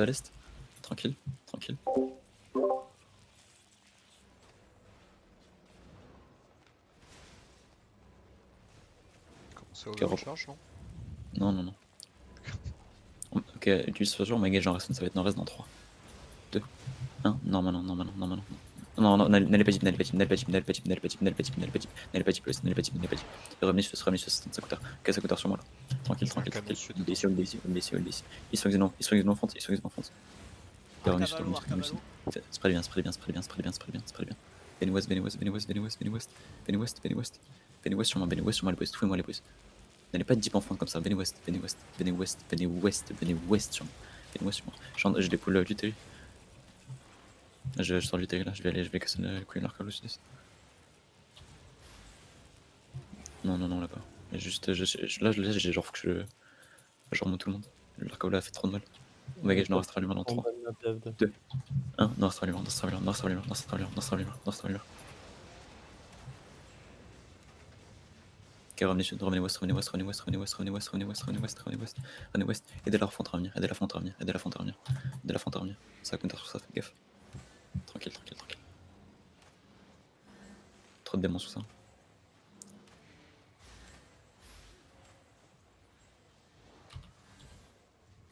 à l'est. Tranquille, tranquille. Commencez à Ok, ouvrir une charge, non? Non, non, non. Ok, utilise ce jour, magage en reste, ça va être nord-est dans 3, 2, 1. Non, maintenant, non, maintenant, non, maintenant. Non, non, n'allez pas deep, n'allez pas deep, n'allez pas deep, n'allez pas deep, n'allez pas deep, n'allez pas deep, n'allez pas deep, n'allez pas deep, n'allez pas deep, n'allez pas deep. Revenez sur 65 couteurs. Ok, ça coûte sur moi là. Tranquille, tranquille, Canon tranquille. sud, Hold attention. ici. Ils sont en front, ils sont en front. Revenez sur Arcavalo, Arcavalo. Spray bien, spray bien, spray bien, spray bien, spray bien, spray bien. Benny West, Benny West, Benny West, Benny West, Benny West, Benny West, Benny West. Benny West sur moi, les boys, fouillez-moi les boys. N'allez pas deep en front comme ça, Benny West, Benny West, Benny West, Benny West, Benny West sur moi. Benny West sur moi. Je dépoule du terry. Je sors du terry là, je vais casser le Queen Larcal aussi. Non, non, non, là-bas. Juste, là, j'ai genre, faut que je remonte tout le monde. Le Larcal a fait trop de mal. Omega, je n'en restera allumé dans 3, 2, 1. Non, restera allumé, Ok, revenez west. Aidez la fonte à revenir. Ça va counter sur ça, faites gaffe. Tranquille. Trop de démons sous ça.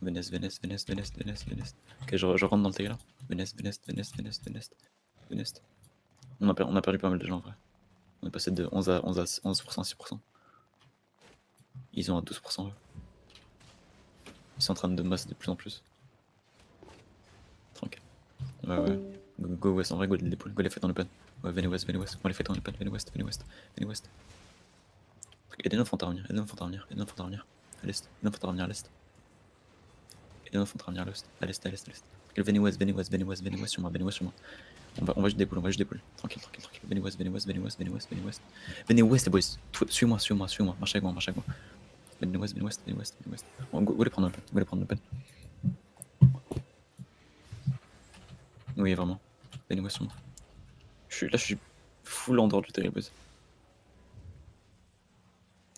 Vénès. Ok, je rentre dans le TG là. Vénès. On a perdu pas mal de gens en vrai. On est passé de 11 à 6%. Ils ont à 12% eux. Ils sont en train de masse de plus en plus. Tranquille. Ouais. Go west, en vrai, go les fêtes en open. Ouais, venez west. On les fêtes en open, venez west. Aidez nos fonds à revenir. À l'est. Aidez nos fonds à revenir à l'est. À l'est. Venez west sur moi. On va juste dépoule. Tranquille. Venez west. Venez west, les boys. Suis-moi. Marchez avec moi. Venez west. Go les prendre open. Oui, vraiment. Venez west sur moi. Je suis full en dehors du terrain, boys.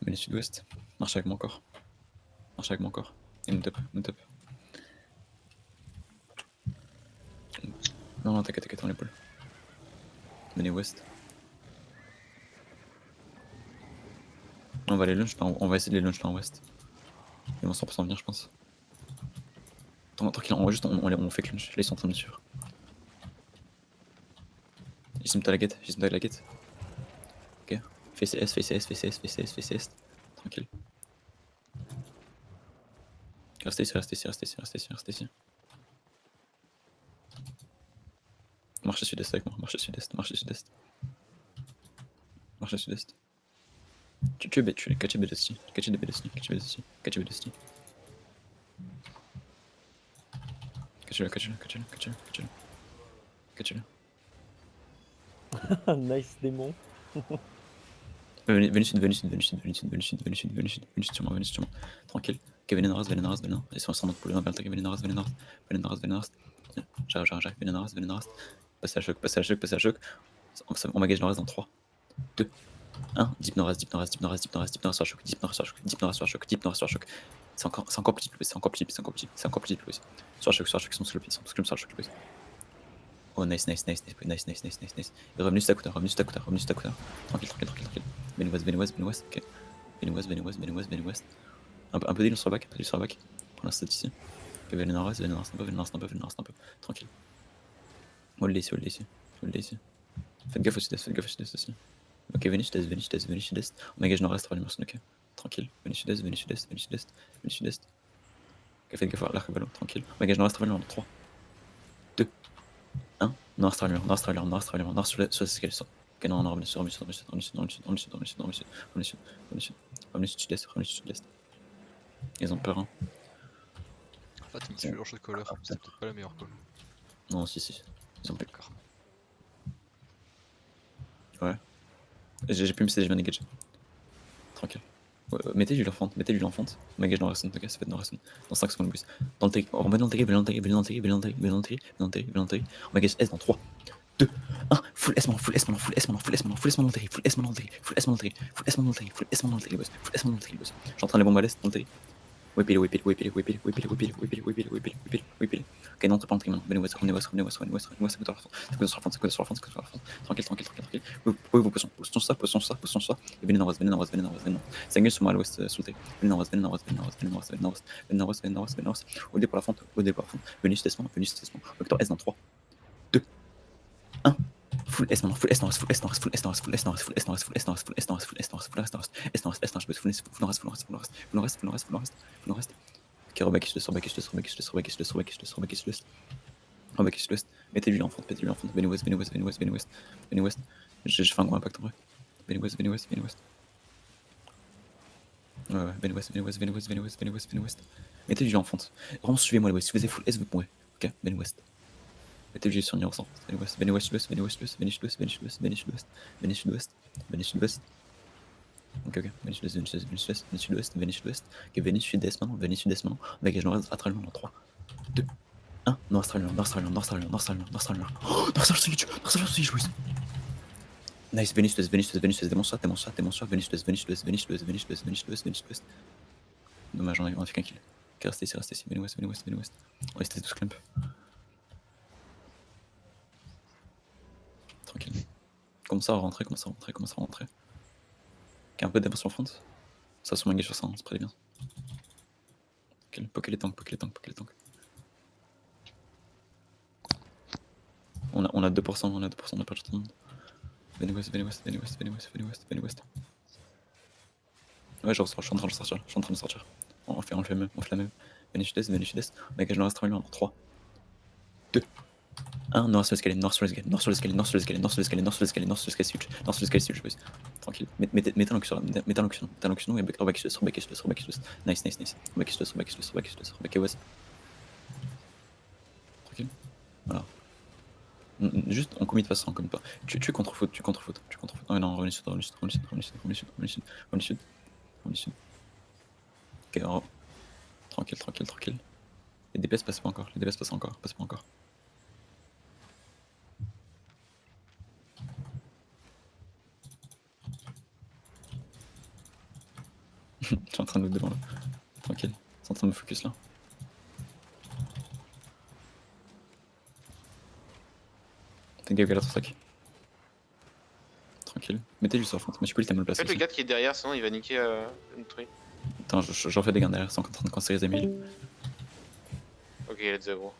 Venez sud-ouest. Marchez avec moi encore. Et mount up. Non, t'inquiète, on l'épaule. Venez ouest. On va essayer de les launch là en ouest. Ils vont 100% venir, je pense. Tranquille, on fait clutch. Là, ils sont en train de suivre. Ils se mettent à la gate. Ok. Face est. Tranquille. Restez ici. Marchez sud-est avec moi. Marchez sud-est. Tu es bête, catch bête aussi. Catch le. Nice démon. Venez sud sur moi. Tranquille. Ok, venez nord. Ils sont en train de pouler dans le venez nord. J'arrive, venez nord. Passez à choc. On magage nord dans 3, 2, 1. Deep nord sur choc. C'est encore petit, c'est encore petit. Sur choc, ils sont sous le sur choc. Oh, nice. Revenez juste à côté. Tranquille. Venez west. Ok. Venez west. Un peu d'île sur la back. Pour l'instant ici. Ok, venez nord-est un peu. Tranquille. Hold ici. Faites gaffe au sud-est aussi. Ok, venez sud-est. On magage nord-est, ok. Tranquille. Venez sud-est. Ok, faites gaffe à l'arc-ballon, tranquille. On magage nord-est, dans 3, 2, 1. Nord sur la escalier. Ok, non, revenez sud. Sud-est. Ils ont peur, hein. En fait, il me suit leur shot caller. C'est peut-être pas la meilleure call. Non, si. Ils ont plus. D'accord. Ouais. J'ai pu me céder, je viens d'égager. Tranquille. Ouais, mettez du l'enfant. Magage dans la racine, ok, ça fait dans la racine. Dans 5 secondes, plus. Dans le terrier, on va dans le terrier, venez dans le terrier. On magage S dans 3, 2, 1. Full S maintenant, dans le terrier, boss. Je suis en train de les bombes à l'est dans le terrier. Whip it. Ok, non, t'as pas entré maintenant. Venez West, revenez West, revenez West, revenez West, revenez West, sur la front. Tranquille. Vous pouvez vous position ça. Et venez nord-ouest. C'est un gueule sur moi à l'ouest, sous le thé. Venez nord-ouest. Au départ la fente. Venez sud-est. Vecteur S dans 3, 2, 1. Full S maintenant, full S nord-est, Ok, reback sur l'est. Mettez-lui en front. Venez West. J'ai fait un gros impact en vrai. Venez West. Ouais, venez West. Mettez-lui en front. Vraiment, suivez-moi les West. Si vous avez full S, vous mourrez. Ok, venez West. Mettez-lui sur Niort. Venez West. Ok, venez sud-ouest. Ok, venez sud-est maintenant. Bagage nord-est, latéralement dans 3, 2, 1. Nord australien. Nice, venez sud-est. Démontre ça. Venez sud-ouest. Dommage, on a fait qu'un kill. Ok, restez ici. Venez West. Restez tous clamp. Tranquille. Commence à rentrer. Ok, un peu d'avance sur front. Ça se engage sur ça, c'est très bien. Ok, poker les tanks. On a 2%, on a perdu tout le monde. Venez West. Ouais, je suis en train de sortir. On fait la même. Venez sud-est. Bagage nord australien en 3, 2, 1. Nord sur l'escalier. Switch. Tranquille. Mettez un lock sur nous et back sur Nice. Back West. Tranquille. Voilà. Juste, on commit pas ça, on commit pas. Tu contre-foot. Non, revenez sud. Ok, alors, tranquille. Les DPS passent pas encore. Je suis en train de me devant là. Tranquille. C'est en train de me focus là. T'es gagné à ton sac. Tranquille. Mettez juste sur la front. Mais je peux t'as mal placé. Faites le gars qui est derrière, sinon il va niquer une truie. Attends, j'en fais des gains derrière, c'est en train de construire les Emile. Ok, let's go.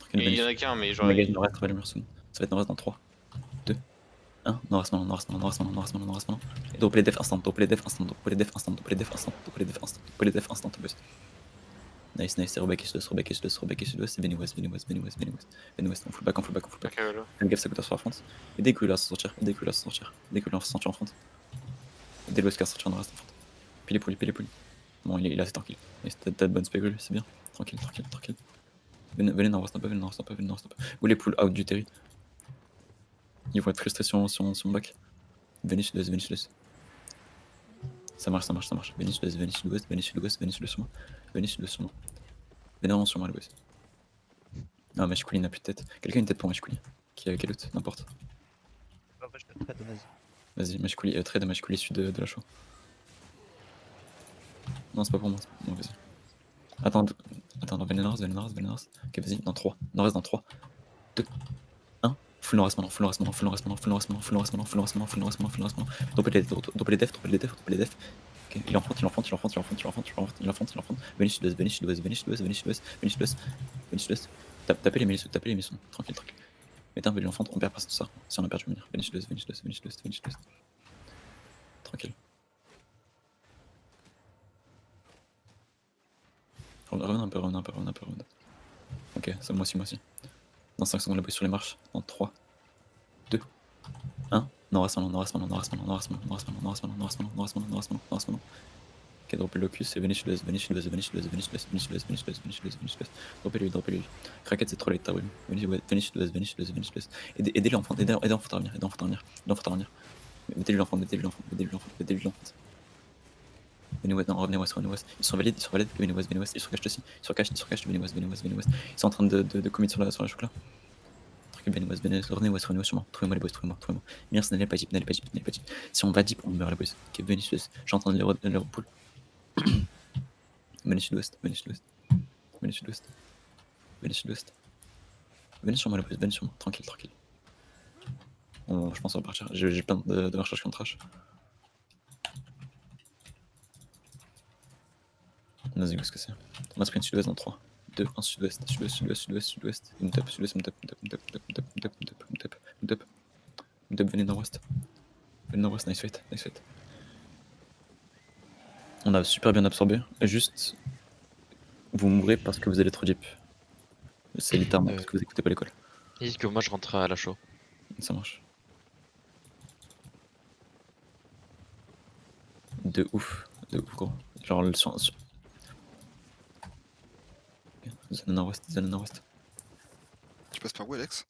Tranquille, Il y en a qu'un, mais genre. Bagage nord-est, ça va être nord-est dans 3, 2, 1. Nord-est maintenant. Et dropper les def instant. Nice. Reback sud-ouest. Venez West. On full back. Ok, voilà. Faites gaffe, ça coûte sur la front. Et dès que là, s'en sortir. Dès que là, sortir en front. Dès l'ouest, qu'à sortir en reste en front. Pile les poules. Bon, il est assez tranquille. T'as de bonnes spécules, c'est bien. Tranquille. Venez nord-ouest un peu. Ou les poules out du terry. Ils vont être frustrés sur mon back. Venez sud-ouest. Ça marche. Venez sud-ouest sur moi. Venez vraiment sur moi, les boys. Ah, Mashkuli n'a plus de tête. Quelqu'un a une tête pour Mashkuli. Qui a quelle autre? N'importe. Bah, je te traite, Vas-y, Mashkuli, trade Mashkuli sud de la show. Non, c'est pas pour moi. Non, vas-y. Attends, venez nord. Ok, vas-y, dans 3. Nord-est dans 3, 2, 1. Full nord-est maintenant. Dropez les def. Ok, il est en front. Venez sud-ouest. Tapez les milices. Tranquille. Mettez un peu en front, on perd pas tout ça. Si on a perdu, venir. Venez sud-ouest. Tranquille. Revenez un peu. Ok, c'est moi aussi. Dans 5 secondes, la boy sur les marches. Dans 3, 2, 1. Nord-est maintenant. Ok, dropez le locus et venez sud-ouest. Dropez lui. Craquette, c'est trop late, t'as venez sud-ouest. Aidez-le en front, aidez en front à revenir. Mettez-lui en front. Venez West. Ils sont valides, venez West. Ils sont cachés aussi. Ils sont cachés, venez West. Ils sont en train de commit sur la choc là. Tranquille, venez West, revenez West sur moi. Trouvez-moi les boys. Merci, n'allez pas deep. Si on va deep, on meurt les boys. Ok, venez West. Je suis en train de les repull. Venez sud-ouest, venez sud-ouest. Venez sud-ouest. Venez sud-ouest. Venez sur moi le plus, venez sur moi, tranquille, tranquille. Je pense qu'on va partir. J'ai plein de recherches contre trash. Vas-y, qu'est-ce que c'est? On va sprint sud-ouest dans 3, 2, 1, sud-ouest, sud-ouest, sud-ouest, sud-ouest, sud-ouest. Une tape, sud-ouest, une tape, une tape, une tape, une tape, une tape, une tape, une tape, une tape, une tape, venez nord-ouest. Venez nord-ouest, nice fight, nice fight. On a super bien absorbé, juste vous mourrez parce que vous allez trop deep. C'est littéralement parce que vous écoutez pas l'école. Il dit que moi je rentre à la show. Ça marche. De ouf gros. Genre le sur... Zone nord-ouest, zone nord-ouest. Tu passes par où, Alex?